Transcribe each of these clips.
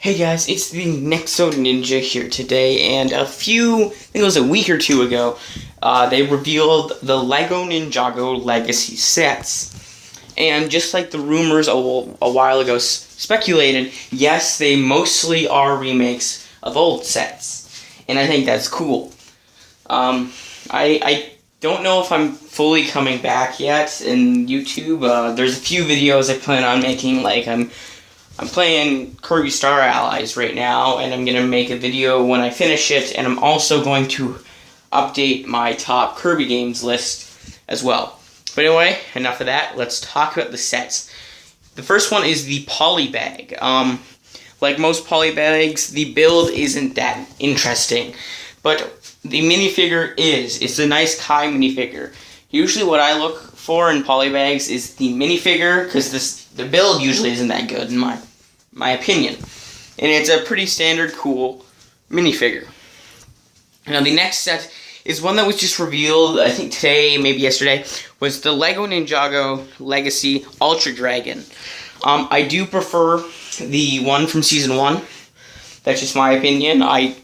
Hey guys, it's the Nexo Ninja here today, and I think it was a week or two ago, they revealed the Lego Ninjago Legacy sets. And just like the rumors a while ago speculated, yes, they mostly are remakes of old sets. And I think that's cool. I don't know if I'm fully coming back yet in YouTube. There's a few videos I plan on making, like I'm playing Kirby Star Allies right now, and I'm going to make a video when I finish it, and I'm also going to update my top Kirby games list as well. But anyway, enough of that. Let's talk about the sets. The first one is the Polybag. Like most Polybags, the build isn't that interesting, but the minifigure is. It's a nice Kai minifigure. Usually what I look for in Polybags is the minifigure, because the build usually isn't that good in my opinion. And it's a pretty standard, cool minifigure. Now the next set is one that was just revealed, I think today, maybe yesterday, was the Lego Ninjago Legacy Ultra Dragon. I do prefer the one from Season 1. That's just my opinion. I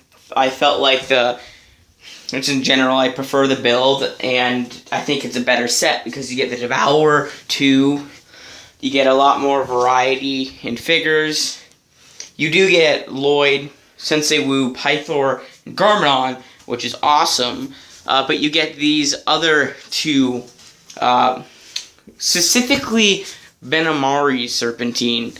felt like just in general, I prefer the build, and I think it's a better set because you get the Devourer 2, you get a lot more variety in figures. You do get Lloyd, Sensei Wu, Pythor, and Garmadon, which is awesome, but you get these other two, specifically Venomari Serpentine.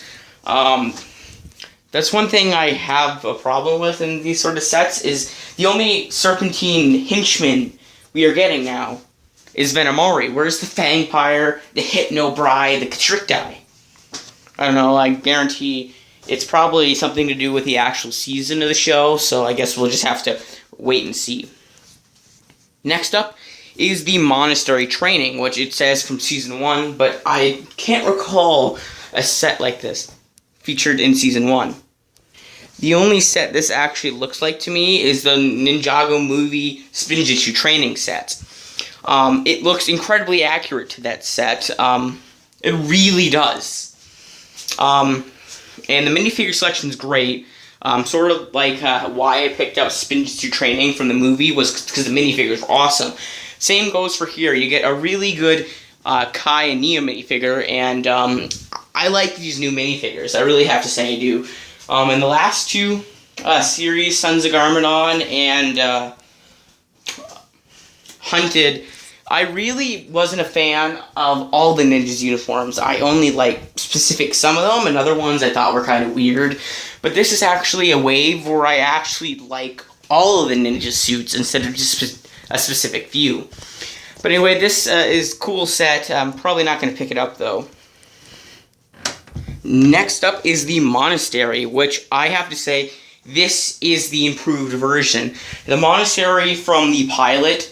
That's one thing I have a problem with in these sort of sets, is the only Serpentine henchman we are getting now is Venomari. Where's the Fangpire, the Hypnobrai, the Constricti? I don't know, I guarantee it's probably something to do with the actual season of the show, so I guess we'll just have to wait and see. Next up is the Monastery Training, which it says from Season 1, but I can't recall a set like this featured in Season 1. The only set this actually looks like to me is the Ninjago movie Spinjitzu training set. It looks incredibly accurate to that set. It really does. And the minifigure selection is great. Sort of like why I picked up Spinjitzu training from the movie was because the minifigures were awesome. Same goes for here. You get a really good Kai and Nia minifigure, and I like these new minifigures. I really have to say I do. In the last two series, Sons of Garmadon and Hunted, I really wasn't a fan of all the ninjas' uniforms. I only liked some of them, and other ones I thought were kind of weird. But this is actually a wave where I actually like all of the ninja suits instead of just a specific few. But anyway, this is a cool set. I'm probably not going to pick it up, though. Next up is the Monastery, which I have to say, this is the improved version. The Monastery from the pilot,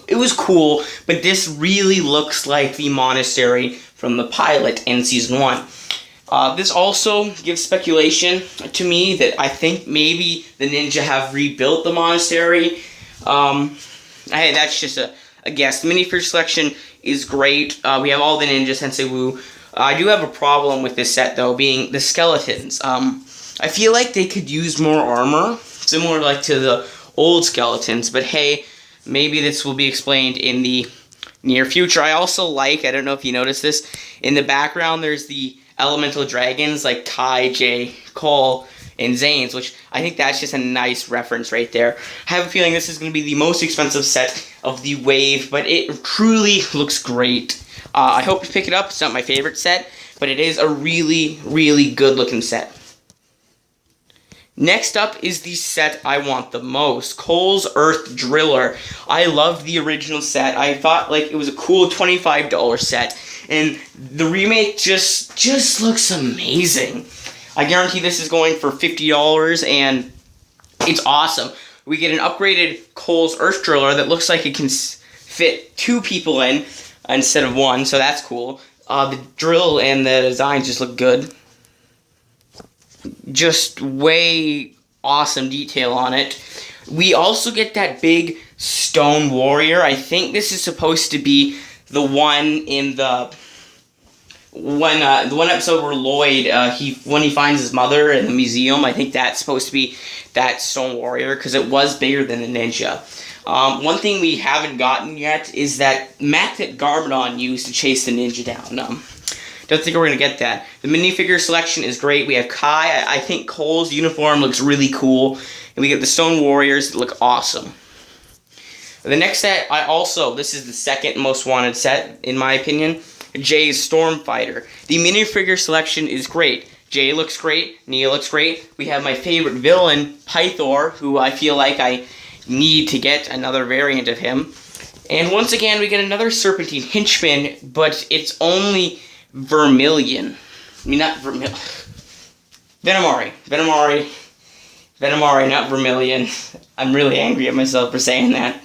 it was cool, but this really looks like the Monastery from the pilot in Season 1. This also gives speculation to me that I think maybe the ninja have rebuilt the Monastery. Hey, that's just a guess. The minifigure selection is great. We have all the ninjas, Sensei Wu. I do have a problem with this set, though, being the skeletons. I feel like they could use more armor, similar like to the old skeletons, but hey, maybe this will be explained in the near future. I also like, I don't know if you noticed this, in the background there's the elemental dragons like Kai, Jay, Cole, and Zanes, which I think that's just a nice reference right there. I have a feeling this is going to be the most expensive set of the wave, but it truly looks great. I hope to pick it up. It's not my favorite set, but it is a really, really good looking set. Next up is the set I want the most, Cole's Earth Driller. I loved the original set. I thought like it was a cool $25 set, and the remake just looks amazing. I guarantee this is going for $50, and it's awesome. We get an upgraded Cole's Earth Driller that looks like it can fit 2 people in instead of 1, so that's cool. The drill and the designs just look good. Just way awesome detail on it. We also get that big stone warrior. I think this is supposed to be the one in the when the one episode where Lloyd when he finds his mother in the museum, I think that's supposed to be that stone warrior because it was bigger than the ninja. One thing we haven't gotten yet is that mech that Garmadon used to chase the ninja down. Don't think we're gonna get that. The minifigure selection is great. We have Kai. I think Cole's uniform looks really cool, and we get the stone warriors that look awesome. The next set, this is the second most wanted set in my opinion. Jay's Stormfighter. The minifigure selection is great. Jay looks great. Nia looks great. We have my favorite villain, Pythor, who I feel like I need to get another variant of him. And once again, we get another Serpentine henchman, but it's only Vermilion. I mean, not Vermilion. Venomari, not Vermilion. I'm really angry at myself for saying that.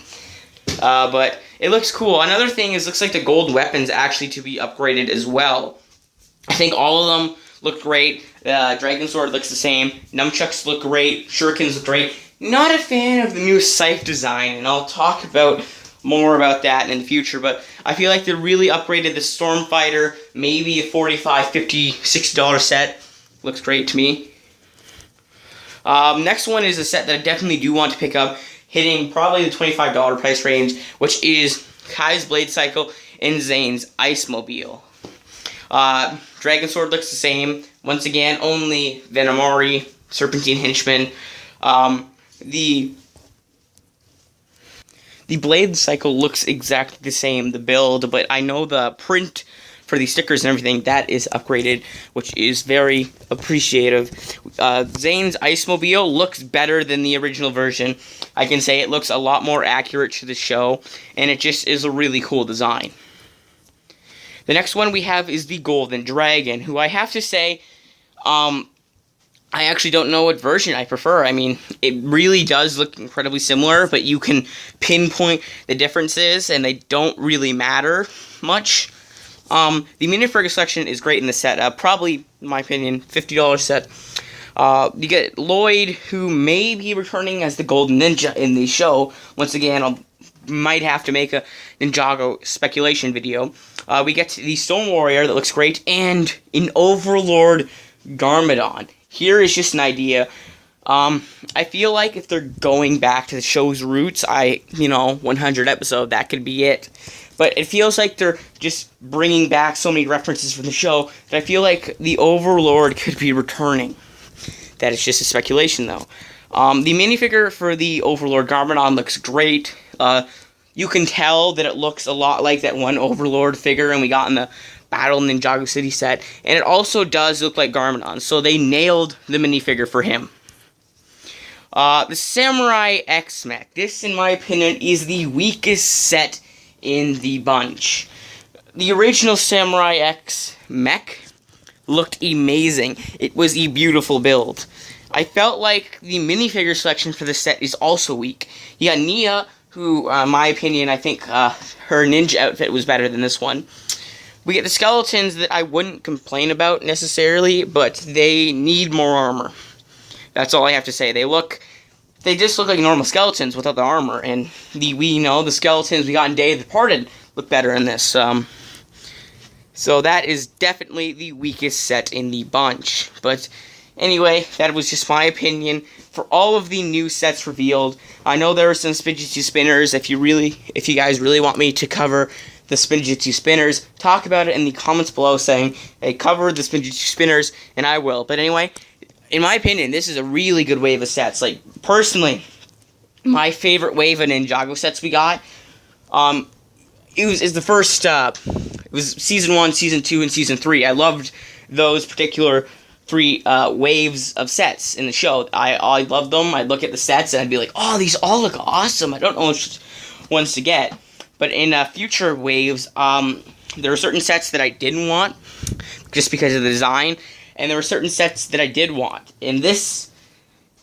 But it looks cool. Another thing is, looks like the gold weapons actually to be upgraded as well. I think all of them look great. Dragon Sword looks the same. Nunchucks look great. Shurikens look great. Not a fan of the new scythe design, and I'll talk more about that in the future, but I feel like they really upgraded the Stormfighter. Maybe a $45, $50, $60 set. Looks great to me. Next one is a set that I definitely do want to pick up, hitting probably the $25 price range, which is Kai's Blade Cycle and Zane's Ice Mobile. Dragon Sword looks the same. Once again, only Venomari, Serpentine Henchman. The Blade Cycle looks exactly the same, the build, but I know the print for the stickers and everything, that is upgraded, which is very appreciative. Zane's Ice Mobile looks better than the original version. I can say it looks a lot more accurate to the show, and it just is a really cool design. The next one we have is the Golden Dragon, who I have to say, I actually don't know what version I prefer. I mean, it really does look incredibly similar, but you can pinpoint the differences, and they don't really matter much. The minifigure selection is great in the set. Probably, in my opinion, $50 set. You get Lloyd, who may be returning as the Golden Ninja in the show. Once again, I might have to make a Ninjago speculation video. We get the Stone Warrior that looks great, and an Overlord Garmadon. Here is just an idea. I feel like if they're going back to the show's roots, 100 episode, that could be it. But it feels like they're just bringing back so many references from the show that I feel like the Overlord could be returning. That is just a speculation, though. The minifigure for the Overlord Garmadon looks great. You can tell that it looks a lot like that one Overlord figure and we got in the Battle Ninjago City set. And it also does look like Garmadon, so they nailed the minifigure for him. The Samurai X Mech. This, in my opinion, is the weakest set in the bunch. The original Samurai X Mech looked amazing. It was a beautiful build. I felt like the minifigure selection for this set is also weak. You got Nia, who, in my opinion, I think her ninja outfit was better than this one. We get the skeletons that I wouldn't complain about necessarily, but they need more armor. That's all I have to say. They just look like normal skeletons without the armor, and the skeletons we got in Day of the Departed look better in this. So that is definitely the weakest set in the bunch. But anyway, that was just my opinion. For all of the new sets revealed, I know there are some Spinjitzu spinners. If you guys really want me to cover the Spinjitzu spinners, talk about it in the comments below saying, hey, cover the Spinjitzu spinners, and I will. But anyway, in my opinion, this is a really good wave of sets. Like, personally, my favorite wave of Ninjago sets we got, is the first, it was Season 1, Season 2, and Season 3. I loved those particular 3 waves of sets in the show. I loved them. I'd look at the sets, and I'd be like, oh, these all look awesome. I don't know which ones to get. But in future waves, there were certain sets that I didn't want, just because of the design, and there were certain sets that I did want. And this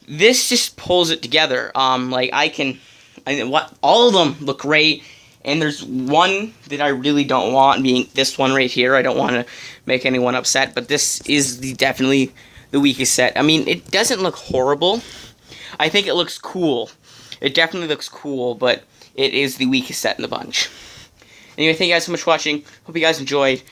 just pulls it together. All of them look great, and there's one that I really don't want, being this one right here. I don't want to make anyone upset, but this is definitely the weakest set. I mean, it doesn't look horrible. I think it looks cool. It definitely looks cool, but it is the weakest set in the bunch. Anyway, thank you guys so much for watching. Hope you guys enjoyed.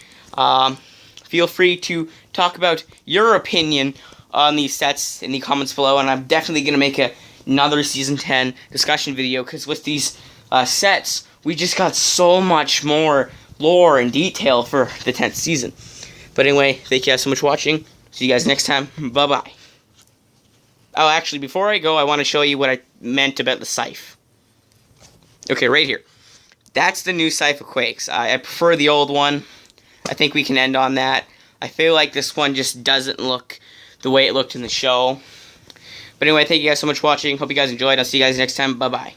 feel free to talk about your opinion on these sets in the comments below, and I'm definitely going to make another Season 10 discussion video, because with these sets, we just got so much more lore and detail for the 10th season. But anyway, thank you guys so much for watching. See you guys next time. Bye-bye. Oh, actually, before I go, I want to show you what I meant about the scythe. Okay, right here. That's the new scythe of Quakes. I prefer the old one. I think we can end on that. I feel like this one just doesn't look the way it looked in the show. But anyway, thank you guys so much for watching. Hope you guys enjoyed. I'll see you guys next time. Bye-bye.